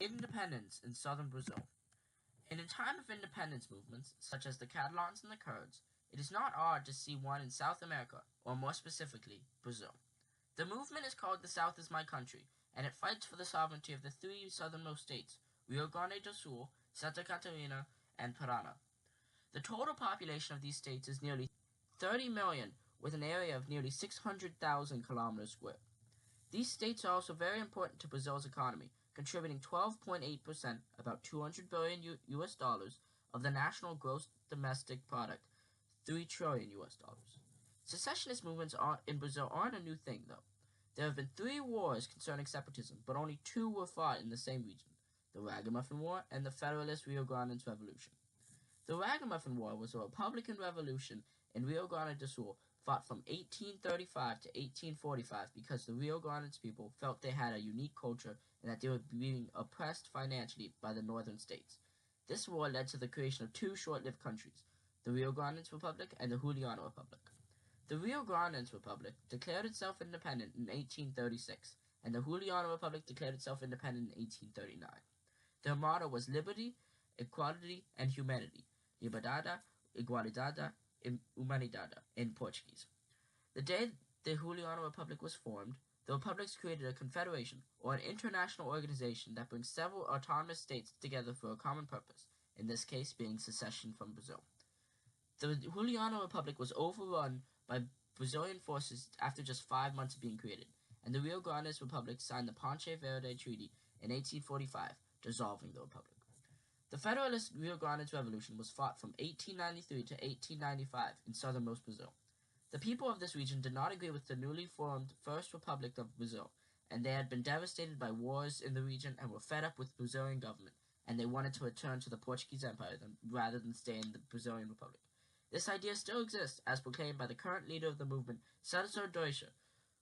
Independence in southern Brazil. In a time of independence movements, such as the Catalans and the Kurds, it is not odd to see one in South America, or more specifically, Brazil. The movement is called The South is My Country, and it fights for the sovereignty of the three southernmost states, Rio Grande do Sul, Santa Catarina, and Paraná. The total population of these states is nearly 30 million, with an area of nearly 600,000 kilometers square. These states are also very important to Brazil's economy, contributing 12.8%, about 200 billion US dollars, of the national gross domestic product, 3 trillion US dollars. Secessionist movements in Brazil aren't a new thing, though. There have been 3 wars concerning separatism, but only 2 were fought in the same region: the Ragamuffin War and the Federalist Rio Grande Revolution. The Ragamuffin War was a Republican revolution in Rio Grande do Sul, fought from 1835 to 1845 because the Rio Grande people felt they had a unique culture and that they were being oppressed financially by the northern states. This war led to the creation of 2 short-lived countries, the Rio Grande Republic and the Juliano Republic. The Rio Grande Republic declared itself independent in 1836, and the Juliano Republic declared itself independent in 1839. Their motto was liberty, equality, and humanity. Liberdade, igualdade, e humanidade in Portuguese. The day the Juliano Republic was formed, the republics created a confederation, or an international organization that brings several autonomous states together for a common purpose, in this case being secession from Brazil. The Juliano Republic was overrun by Brazilian forces after just 5 months of being created, and the Rio Grande Republic signed the Ponte Verde Treaty in 1845, dissolving the republic. The Federalist Rio Grande Revolution was fought from 1893 to 1895 in southernmost Brazil. The people of this region did not agree with the newly formed First Republic of Brazil, and they had been devastated by wars in the region and were fed up with the Brazilian government, and they wanted to return to the Portuguese Empire rather than stay in the Brazilian Republic. This idea still exists, as proclaimed by the current leader of the movement, Celso Deutsche.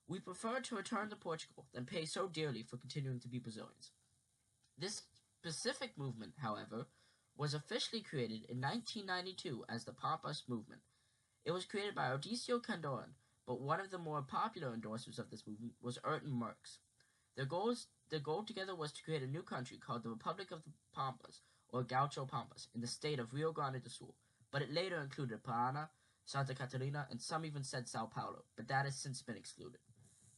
We prefer to return to Portugal than pay so dearly for continuing to be Brazilians. This specific movement, however, was officially created in 1992 as the Pampas movement. It was created by Odísio Candorn, but one of the more popular endorsers of this movement was Ayrton Marx. Their goal together was to create a new country called the Republic of the Pampas, or Gaucho Pampas, in the state of Rio Grande do Sul, but it later included Paraná, Santa Catarina, and some even said São Paulo, but that has since been excluded.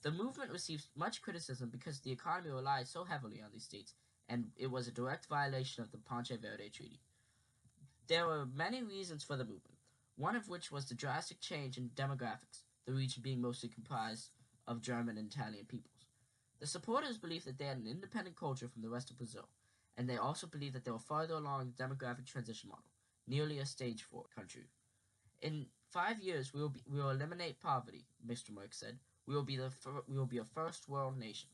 The movement received much criticism because the economy relies so heavily on these states, and it was a direct violation of the Ponte Verde Treaty. There were many reasons for the movement, one of which was the drastic change in demographics, the region being mostly comprised of German and Italian peoples. The supporters believed that they had an independent culture from the rest of Brazil, and they also believed that they were farther along the demographic transition model, nearly a stage 4 country. In 5 years, we will eliminate poverty, Mr. Marx said. We will be a first world nation.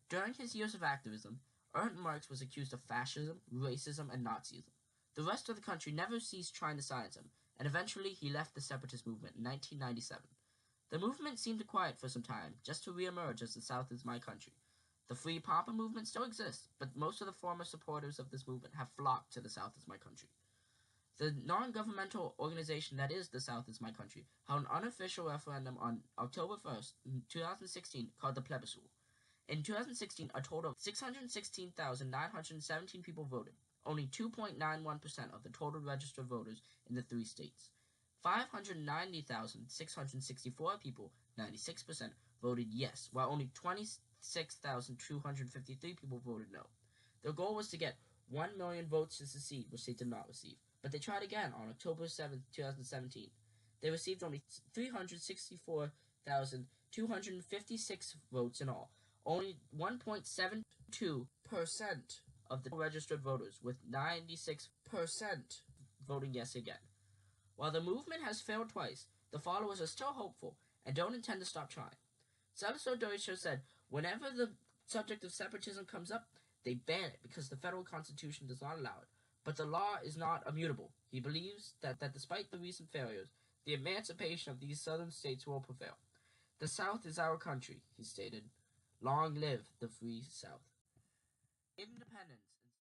During his years of activism, Ayrton Marx was accused of fascism, racism, and Nazism. The rest of the country never ceased trying to silence him, and eventually he left the separatist movement in 1997. The movement seemed to quiet for some time, just to reemerge as the South is my country. The Free Pampa movement still exists, but most of the former supporters of this movement have flocked to the South is my country. The non-governmental organization that is the South is my country held an unofficial referendum on October 1st, 2016, called the Plebiscite. In 2016, a total of 616,917 people voted, only 2.91% of the total registered voters in the 3 states. 590,664 people, 96%, voted yes, while only 26,253 people voted no. Their goal was to get 1 million votes to secede, which they did not receive. But they tried again on October 7, 2017. They received only 364,256 votes in all, only 1.72% of the registered voters, with 96% voting yes again. While the movement has failed twice, the followers are still hopeful and don't intend to stop trying. Celso Deutsche said, whenever the subject of separatism comes up, they ban it because the federal constitution does not allow it. But the law is not immutable. He believes that despite the recent failures, the emancipation of these southern states will prevail. The South is our country, he stated. Long live the free South. Independence.